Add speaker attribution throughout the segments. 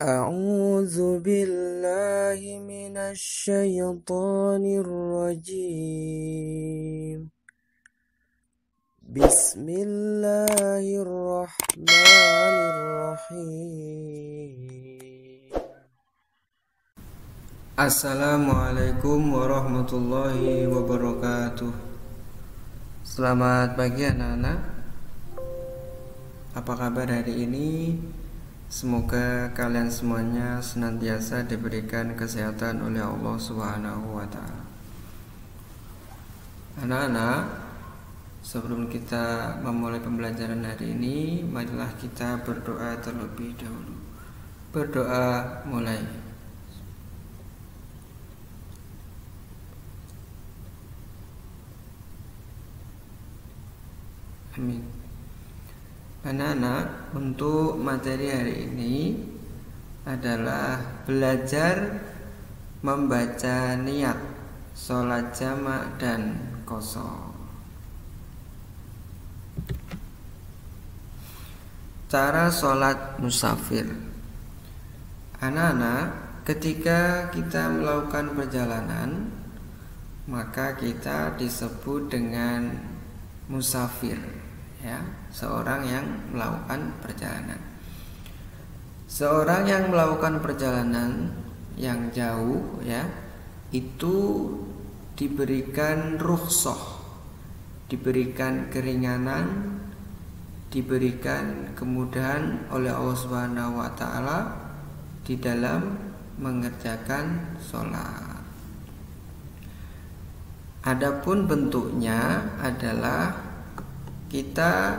Speaker 1: أعوذ بالله من الشيطان الرجيم بسم الله الرحمن الرحيم Assalamualaikum warahmatullahi wabarakatuh. Selamat pagi anak-anak. Apa kabar hari ini? Semoga kalian semuanya senantiasa diberikan kesehatan oleh Allah Subhanahu wa taala. Anak-anak, sebelum kita memulai pembelajaran hari ini, marilah kita berdoa terlebih dahulu. Berdoa mulai. Amin. Anak-anak, untuk materi hari ini adalah belajar membaca niat sholat jamak dan qasar. Cara sholat musafir. Anak-anak, ketika kita melakukan perjalanan, maka kita disebut dengan musafir, ya, seorang yang melakukan perjalanan. Seorang yang melakukan perjalanan yang jauh, ya, itu diberikan rukhsah, diberikan keringanan, diberikan kemudahan oleh Allah Subhanahu wa taala di dalam mengerjakan sholat. Adapun bentuknya adalah kita,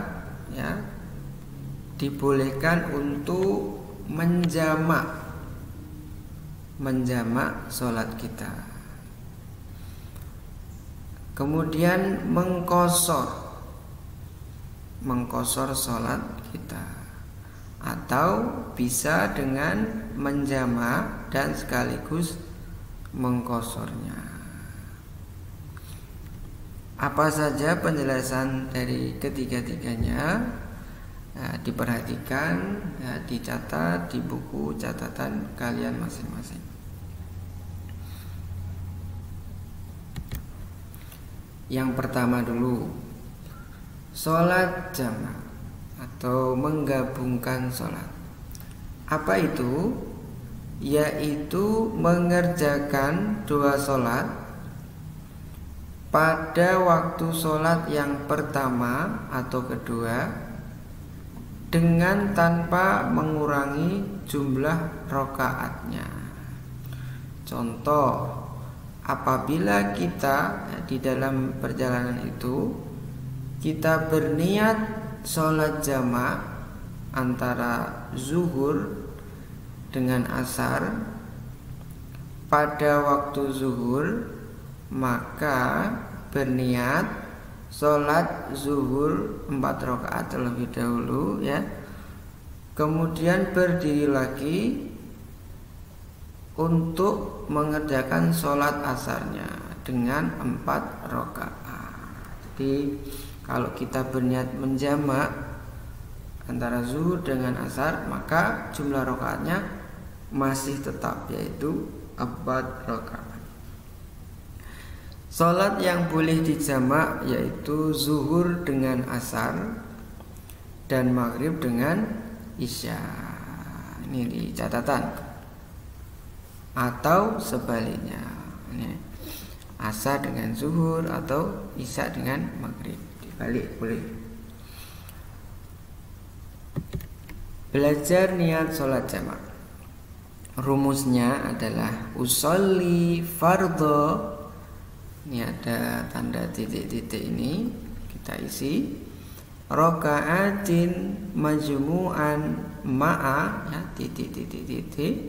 Speaker 1: ya, dibolehkan untuk menjamak sholat kita, kemudian mengqasar sholat kita, atau bisa dengan menjamak dan sekaligus mengqasarnya. Apa saja penjelasan dari ketiga-tiganya, diperhatikan, dicatat di buku catatan kalian masing-masing. Yang pertama dulu, sholat jamak atau menggabungkan sholat. Apa itu? Yaitu mengerjakan dua sholat pada waktu sholat yang pertama atau kedua dengan tanpa mengurangi jumlah rakaatnya. Contoh, apabila kita di dalam perjalanan itu kita berniat sholat jamak antara zuhur dengan asar pada waktu zuhur, maka berniat sholat zuhur 4 rakaat terlebih dahulu, ya. Kemudian berdiri lagi untuk mengerjakan sholat asarnya dengan 4 rakaat. Jadi kalau kita berniat menjamak antara zuhur dengan asar, maka jumlah rakaatnya masih tetap, yaitu 4 rakaat. Sholat yang boleh dijamak yaitu zuhur dengan asar dan maghrib dengan isya. Ini di catatan. Atau sebaliknya, ini asar dengan zuhur atau isya dengan maghrib. Dibalik boleh. Belajar niat sholat jamak. Rumusnya adalah usolli fardhu. Ini ada tanda titik-titik, ini kita isi. Raka'atin majmu'an ma'a, ya, titik-titik-titik,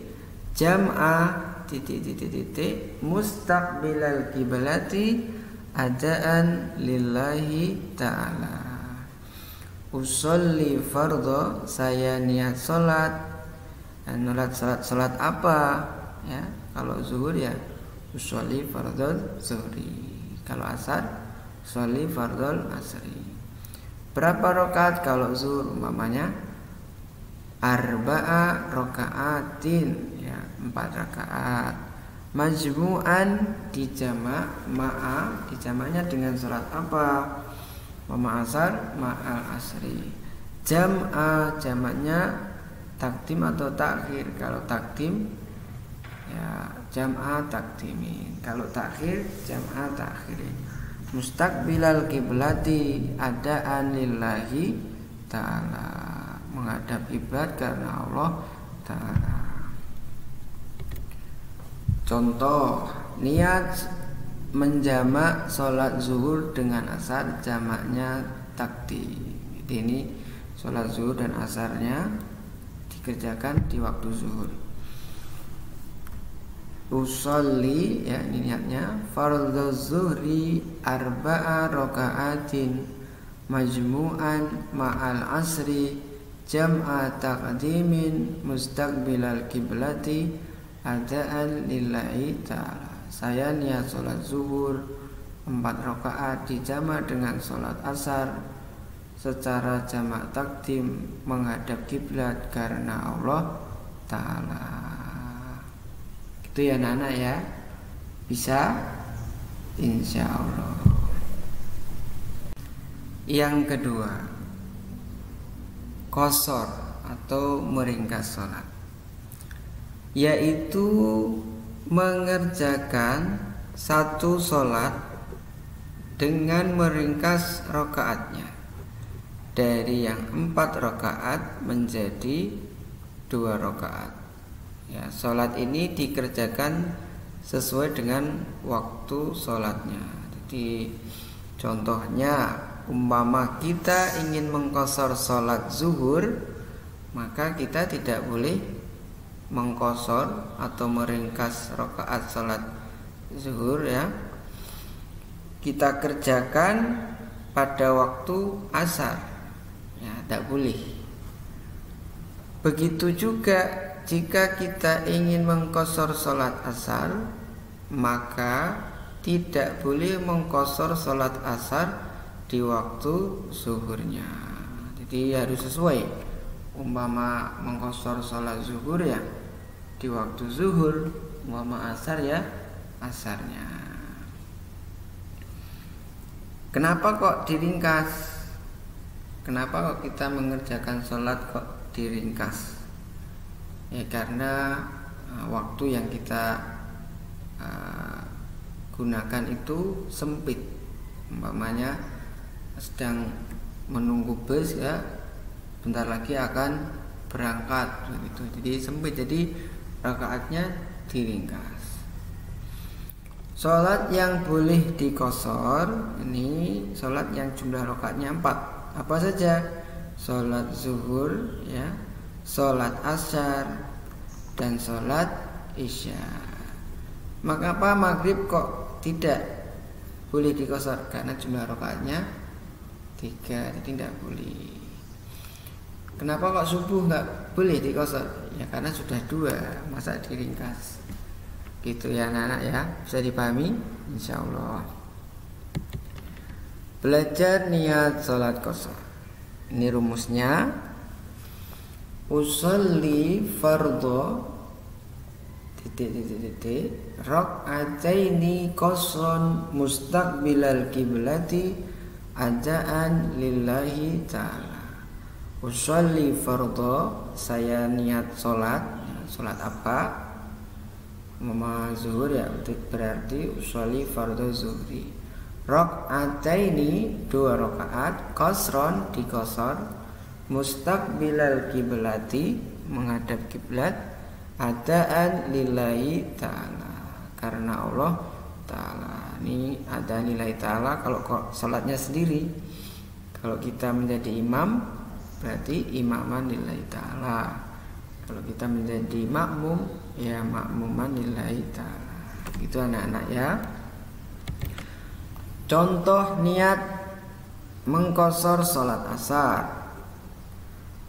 Speaker 1: jam'a titik-titik-titik, mustaqbilal qiblati adaan lillahi ta'ala. Usolli fardhu, saya niat sholat. Sholat apa, ya? Kalau zuhur, ya, usolli fardhul zuhri. Kalau asar, usolli fardhul asri. Berapa rakaat kalau zuhur? Umpamanya arba'a raka'atin, ya 4 rakaat. Majmu'an dijamak, ma'a dijamaknya dengan salat apa? Mama asar ma'al asri. Jam'a jamaknya takdim atau takhir. Kalau takdim ya jam'a takdimin, kalau takhir jam'a takhirin. Mustaqbilal kiblati adaan lillahi ta'ala, menghadap kiblat karena Allah ta'ala. Contoh, niat menjamak sholat zuhur dengan asar, jamaknya takdim. Ini sholat zuhur dan asarnya dikerjakan di waktu zuhur. Usolli, ya ini niatnya, fardhu zuhri arba'a raka'atin majmu'an ma'al asri jam'a taqdimin mustaqbilal kiblati adaan lillahi ta'ala. Saya niat sholat zuhur 4 rakaat dijamak dengan sholat asar secara jamak takdim menghadap kiblat karena Allah ta'ala. Itu ya anak-anak ya, bisa insya Allah. Yang kedua, qasar atau meringkas sholat, yaitu mengerjakan satu sholat dengan meringkas rakaatnya dari yang 4 rakaat menjadi 2 rakaat. Ya, sholat ini dikerjakan sesuai dengan waktu sholatnya. Jadi contohnya, umpama kita ingin mengqashar sholat zuhur, maka kita tidak boleh mengqashar atau meringkas rakaat sholat zuhur, ya. Kita kerjakan pada waktu asar, ya, tidak boleh. Begitu juga jika kita ingin mengqashar sholat asar, maka tidak boleh mengqashar sholat asar di waktu zuhurnya. Jadi harus sesuai. Umpama mengqashar sholat zuhur ya di waktu zuhur, umpama asar ya asarnya. Kenapa kok diringkas? Kenapa kok kita mengerjakan sholat kok diringkas? Ya karena waktu yang kita gunakan itu sempit. Umpamanya sedang menunggu bus, ya bentar lagi akan berangkat begitu. Jadi sempit, jadi rakaatnya diringkas. Sholat yang boleh diqashar ini sholat yang jumlah rakaatnya 4. Apa saja? Sholat zuhur, ya, sholat asar, dan sholat isya. Maka apa maghrib kok tidak boleh diqashar? Karena jumlah rakaatnya 3, jadi tidak boleh. Kenapa kok subuh nggak boleh diqashar? Ya karena sudah 2, masa diringkas? Gitu ya anak-anak ya, bisa dipahami insya Allah. Belajar niat sholat qashar. Ini rumusnya, usolli fardhu rak'ataini qasran mustaqbilal kiblati adaan lillahi ta'ala. Usolli fardhu, saya niat sholat. Sholat apa? Mama zuhur, ya berarti usolli fardhu zuhri. Rak'ataini 2 rakaat, qasron diqashar, mustaqbilal kiblati menghadap kiblat, adaan lillahi ta'ala karena Allah ta'ala. Ini adaan lillahi ta'ala kalau salatnya sendiri. Kalau kita menjadi imam berarti imaman lillahi ta'ala. Kalau kita menjadi makmum, ya makmuman lillahi ta'ala. Itu anak-anak ya. Contoh niat mengqashar salat asar.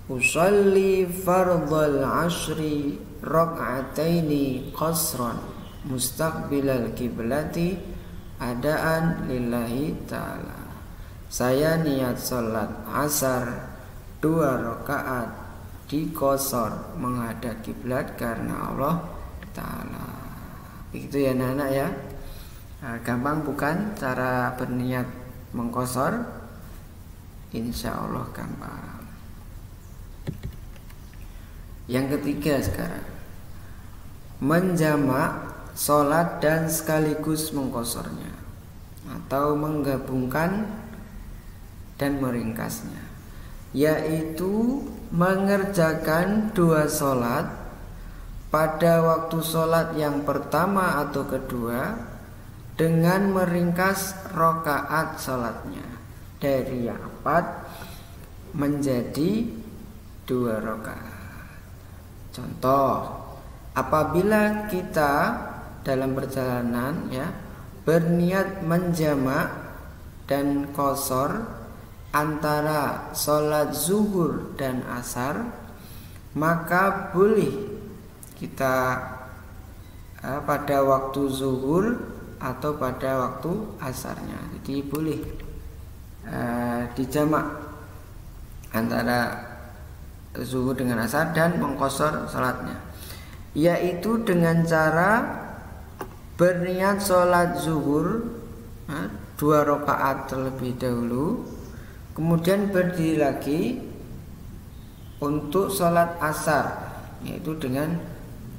Speaker 1: Usolli fardhal ashri rak'ataini qasran mustaqbilal kiblati adaan lillahi ta'ala. Saya niat salat asar 2 rakaat dikosor menghadap kiblat karena Allah Ta'ala. Begitu ya anak-anak ya. Gampang bukan cara berniat mengkosor? Insya Allah gampang. Yang ketiga sekarang, menjamak sholat dan sekaligus mengkosornya atau menggabungkan dan meringkasnya, yaitu mengerjakan dua sholat pada waktu sholat yang pertama atau kedua dengan meringkas rokaat sholatnya dari yang 4 menjadi 2 rokaat. Contoh, apabila kita dalam perjalanan ya berniat menjamak dan qashar antara sholat zuhur dan asar, maka boleh kita pada waktu zuhur atau pada waktu asarnya. Jadi boleh dijamak antara zuhur dengan asar dan mengqashar salatnya, yaitu dengan cara berniat sholat zuhur 2 rakaat terlebih dahulu, kemudian berdiri lagi untuk sholat asar, yaitu dengan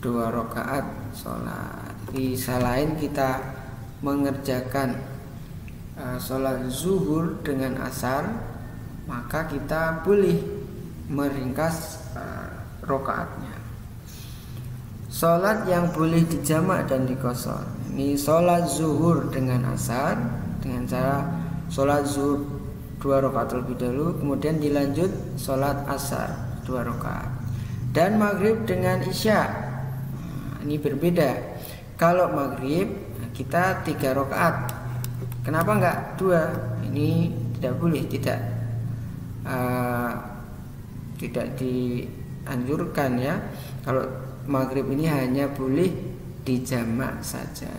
Speaker 1: 2 rakaat sholat. Di selain kita mengerjakan sholat zuhur dengan asar, maka kita boleh meringkas rakaatnya. Sholat yang boleh dijamak dan dikosor, ini sholat zuhur dengan asar dengan cara sholat zuhur 2 rakaat terlebih dahulu, kemudian dilanjut sholat asar 2 rakaat, dan maghrib dengan isya. Ini berbeda. Kalau maghrib kita 3 rakaat, kenapa enggak 2? Ini tidak boleh, tidak dianjurkan ya. Kalau maghrib ini hanya boleh dijamak saja.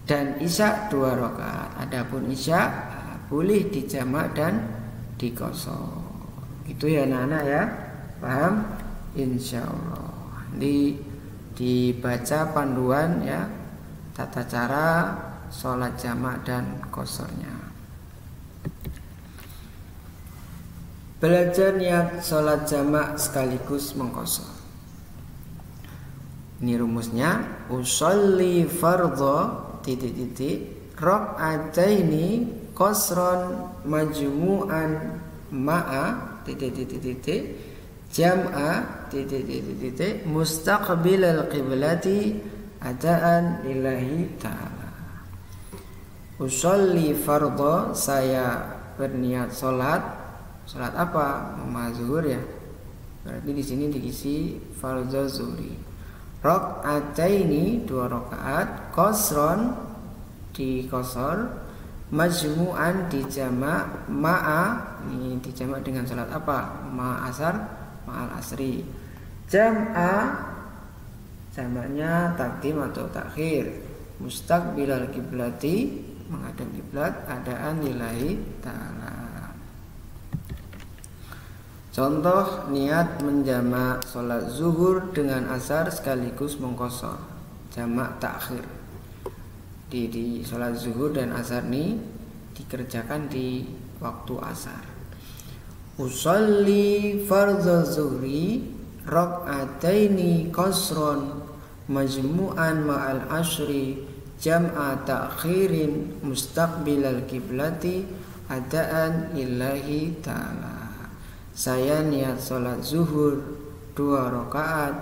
Speaker 1: Dan isya 2 rakaat. Adapun isya boleh dijamak dan dikosor. Itu ya anak-anak ya. Paham? Insyaallah. Dibaca panduan ya tata cara sholat jamak dan kosornya. Belajar niat sholat jamak sekaligus mengqashar. Ini rumusnya, usolli fardhu rakaataini qasran majmu'an ma'a jam'a mustaqbilal qiblati adaan lillahi ta'ala. Usolli fardhu, saya berniat sholat apa? Zuhur ya. Berarti di sini diisi fardhu zuhri. Rakaataini 2 rakaat, qasron dikosor, majmu'an dijamak, ma'a ini dijamak dengan salat apa? Ma'asar, ma'al asri. Jam'a jamaknya takdim atau takhir. Mustaqbilal kiblati menghadap kiblat, adaan lillahi ta'ala. Contoh niat menjamak sholat zuhur dengan asar sekaligus mengqashar, jamak takhir. Di sholat zuhur dan asar ini dikerjakan di waktu asar. Usolli fardhu zuhri rakaataini qasron majmu'an ma'al ashri jam'a takhirin mustaqbilal kiblati adaan lillahi ta'ala. Saya niat sholat zuhur 2 rakaat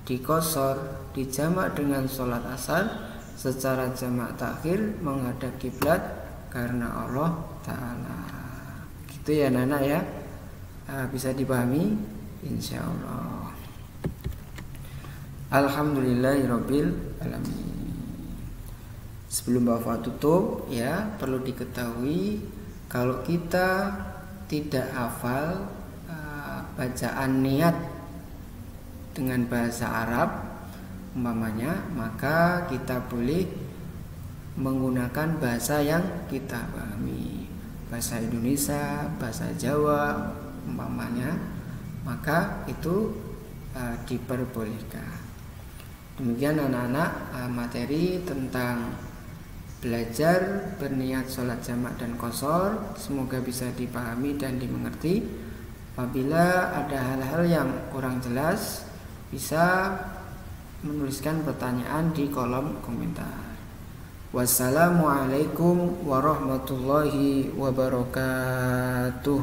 Speaker 1: dikosor dijamak dengan sholat asar secara jamak takhir menghadap kiblat karena Allah Ta'ala. Gitu ya anak-anak ya. Bisa dipahami insyaallah. Alhamdulillahirabbil alamin. Sebelum Bapak tutup ya, perlu diketahui kalau kita tidak hafal bacaan niat dengan bahasa Arab umpamanya, maka kita boleh menggunakan bahasa yang kita pahami, bahasa Indonesia, bahasa Jawa umpamanya. maka itu diperbolehkan. Demikian anak-anak, materi tentang belajar berniat sholat jamak dan qashar semoga bisa dipahami dan dimengerti. Apabila ada hal-hal yang kurang jelas, bisa menuliskan pertanyaan di kolom komentar. Wassalamualaikum warahmatullahi wabarakatuh.